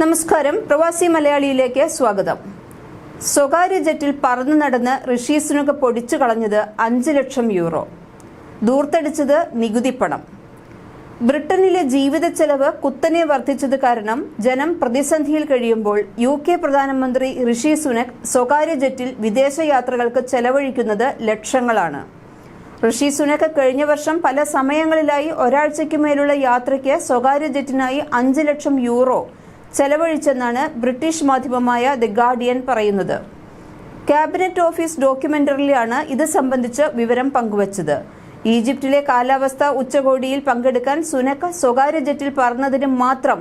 നമസ്കാരം, പ്രവാസി മലയാളിയിലേക്ക് സ്വാഗതം. സ്വകാര്യ ജെറ്റിൽ പറന്നു നടന്ന് ഋഷി സുനക് പൊടിച്ചു കളഞ്ഞത് 5 ലക്ഷം യൂറോ. ദൂർത്തടിച്ചത് നികുതി പണം. ബ്രിട്ടനിലെ ജീവിത ചെലവ് കുത്തനെ വർദ്ധിച്ചത് കാരണം ജനം പ്രതിസന്ധിയിൽ കഴിയുമ്പോൾ UK പ്രധാനമന്ത്രി ഋഷി സുനക് സ്വകാര്യ ജെറ്റിൽ വിദേശയാത്രകൾക്ക് ചെലവഴിക്കുന്നത് ലക്ഷങ്ങളാണ്. ഋഷി സുനക് കഴിഞ്ഞ വർഷം പല സമയങ്ങളിലായി ഒരാഴ്ചയ്ക്ക് മേലുള്ള യാത്രയ്ക്ക് സ്വകാര്യ ജെറ്റിനായി 5 ലക്ഷം യൂറോ ചെലവഴിച്ചെന്നാണ് ബ്രിട്ടീഷ് മാധ്യമമായ ദി ഗാർഡിയൻ പറയുന്നത്. ക്യാബിനറ്റ് ഓഫീസ് ഡോക്യുമെന്ററിയിലാണ് ഇത് സംബന്ധിച്ച് വിവരം പങ്കുവച്ചത്. ഈജിപ്തിലെ കാലാവസ്ഥാ ഉച്ചകോടിയിൽ പങ്കെടുക്കാൻ സുനക് സ്വകാര്യ ജെറ്റിൽ പറന്നതിന് മാത്രം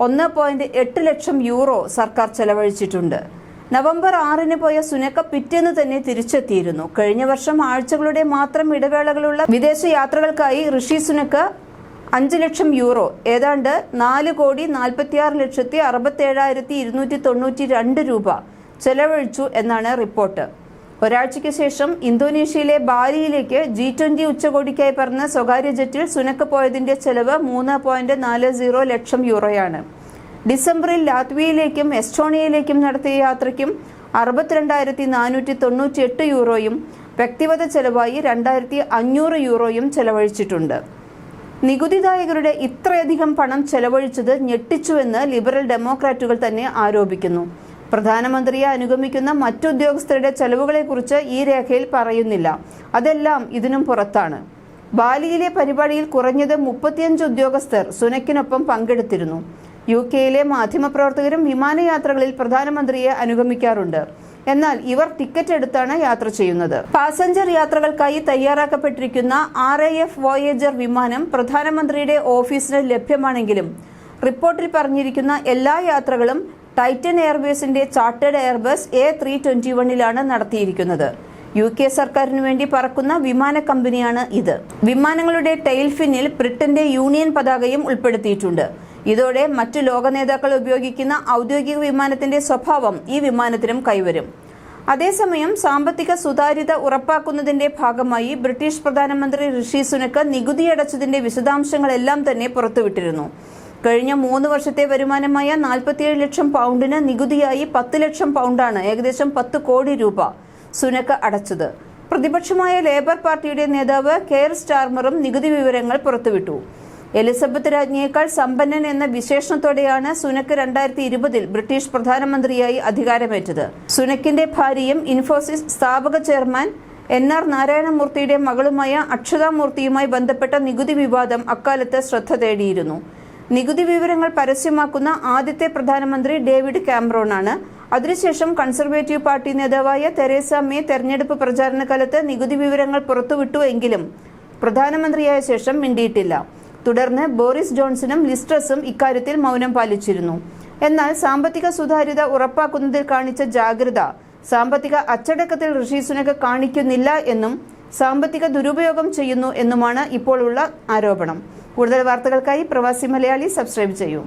1.8 ലക്ഷം യൂറോ സർക്കാർ ചെലവഴിച്ചിട്ടുണ്ട്. നവംബർ 6-ന് പോയ സുനക് പിറ്റേന്ന് തന്നെ തിരിച്ചെത്തിയിരുന്നു. കഴിഞ്ഞ വർഷം ആഴ്ചകളുടെ മാത്രം ഇടവേളകളുള്ള വിദേശ യാത്രകൾക്കായി ഋഷി സുനക് 5 ലക്ഷം യൂറോ, ഏതാണ്ട് 4,46,67,292 രൂപ ചെലവഴിച്ചു എന്നാണ് റിപ്പോർട്ട്. ഒരാഴ്ചയ്ക്ക് ശേഷം ഇന്തോനേഷ്യയിലെ ബാലിയിലേക്ക് G20 ഉച്ചകോടിക്കായി പറന്ന സ്വകാര്യ ജെറ്റിൽ സുനക് പോയതിന്റെ ചെലവ് 3.40 ലക്ഷം യൂറോയാണ്. ഡിസംബറിൽ ലാത്വിയയിലേക്കും എസ്റ്റോണിയയിലേക്കും നടത്തിയ യാത്രയ്ക്കും 62,498 യൂറോയും വ്യക്തിഗത ചെലവായി 2,500 യൂറോയും ചെലവഴിച്ചിട്ടുണ്ട്. നികുതിദായകരുടെ ഇത്രയധികം പണം ചെലവഴിച്ചത് ഞെട്ടിച്ചുവെന്ന് ലിബറൽ ഡെമോക്രാറ്റുകൾ തന്നെ ആരോപിക്കുന്നു. പ്രധാനമന്ത്രിയെ അനുഗമിക്കുന്ന മറ്റുദ്യോഗസ്ഥരുടെ ചെലവുകളെക്കുറിച്ച് ഈ രേഖയിൽ പറയുന്നില്ല. അതെല്ലാം ഇതിനും പുറത്താണ്. ബാലിയിലെ പരിപാടിയിൽ കുറഞ്ഞത് 35 ഉദ്യോഗസ്ഥർ സുനക്കിനൊപ്പം പങ്കെടുത്തിരുന്നു. UK-യിലെ മാധ്യമപ്രവർത്തകരും വിമാനയാത്രകളിൽ പ്രധാനമന്ത്രിയെ അനുഗമിക്കാറുണ്ട്. എന്നാൽ ഇവർ ടിക്കറ്റ് എടുത്താണ് യാത്ര ചെയ്യുന്നത്. പാസഞ്ചർ യാത്രകൾക്കായി തയ്യാറാക്കപ്പെട്ടിരിക്കുന്ന RAF വോയേജർ വിമാനം പ്രധാനമന്ത്രിയുടെ ഓഫീസിന് ലഭ്യമാണെങ്കിലും റിപ്പോർട്ടിൽ പറഞ്ഞിരിക്കുന്ന എല്ലാ യാത്രകളും ടൈറ്റൻ എയർവേസിന്റെ ചാർട്ടേഡ് എയർബസ് A321-ലാണ് നടത്തിയിരിക്കുന്നത്. UK സർക്കാരിനു വേണ്ടി പറക്കുന്ന വിമാന കമ്പനിയാണ് ഇത്. വിമാനങ്ങളുടെ ടെയിൽ ഫിന്നിൽ ബ്രിട്ടന്റെ യൂണിയൻ പതാകയും ഉൾപ്പെടുത്തിയിട്ടുണ്ട്. ഇതോടെ മറ്റു ലോക നേതാക്കൾ ഉപയോഗിക്കുന്ന ഔദ്യോഗിക വിമാനത്തിന്റെ സ്വഭാവം ഈ വിമാനത്തിനും കൈവരും. അതേസമയം സാമ്പത്തിക സുതാര്യത ഉറപ്പാക്കുന്നതിന്റെ ഭാഗമായി ബ്രിട്ടീഷ് പ്രധാനമന്ത്രി ഋഷി സുനക് നികുതിയടച്ചതിന്റെ വിശദാംശങ്ങളെല്ലാം തന്നെ പുറത്തുവിട്ടിരുന്നു. കഴിഞ്ഞ 3 വർഷത്തെ വരുമാനമായ 47 ലക്ഷം പൗണ്ടിന് നികുതിയായി 10 ലക്ഷം പൗണ്ടാണ്, ഏകദേശം 10 കോടി രൂപ സുനക് അടച്ചത്. പ്രതിപക്ഷമായ ലേബർ പാർട്ടിയുടെ നേതാവ് കെയർ സ്റ്റാർമറും നികുതി വിവരങ്ങൾ പുറത്തുവിട്ടു. എലിസബത്ത് രാജ്ഞിയേക്കാൾ സമ്പന്നൻ എന്ന വിശേഷണത്തോടെയാണ് സുനക് 2020-ൽ ബ്രിട്ടീഷ് പ്രധാനമന്ത്രിയായി അധികാരമേറ്റത്. സുനക്കിന്റെ ഭാര്യയും ഇൻഫോസിസ് സ്ഥാപക ചെയർമാൻ NR നാരായണമൂർത്തിയുടെ മകളുമായ അക്ഷത മൂർത്തിയുമായി ബന്ധപ്പെട്ട നികുതി വിവാദം അക്കാലത്ത് ശ്രദ്ധ തേടിയിരുന്നു. നികുതി വിവരങ്ങൾ പരസ്യമാക്കുന്ന ആദ്യത്തെ പ്രധാനമന്ത്രി ഡേവിഡ് കാമറോണാണ്. അതിനുശേഷം കൺസർവേറ്റീവ് പാർട്ടി നേതാവായ തെരേസ മേ തെരഞ്ഞെടുപ്പ് പ്രചാരണ കാലത്ത് നികുതി വിവരങ്ങൾ പുറത്തുവിട്ടു എങ്കിലും പ്രധാനമന്ത്രിയായ ശേഷം മിണ്ടിയിട്ടില്ല. തുടർന്ന് ബോറിസ് ജോൺസണും ലിസ് ട്രസും ഇക്കാര്യത്തിൽ മൗനം പാലിച്ചിരുന്നു. എന്നാൽ സാമ്പത്തിക സുതാര്യത ഉറപ്പാക്കുന്നതിൽ കാണിച്ച ജാഗ്രത സാമ്പത്തിക അച്ചടക്കത്തിൽ ഋഷി സുനക് കാണിക്കുന്നില്ല എന്നും സാമ്പത്തിക ദുരുപയോഗം ചെയ്യുന്നു എന്നുമാണ് ഇപ്പോൾ ഉള്ള ആരോപണം. കൂടുതൽ വാർത്തകൾക്കായി പ്രവാസി മലയാളി സബ്സ്ക്രൈബ് ചെയ്യൂ.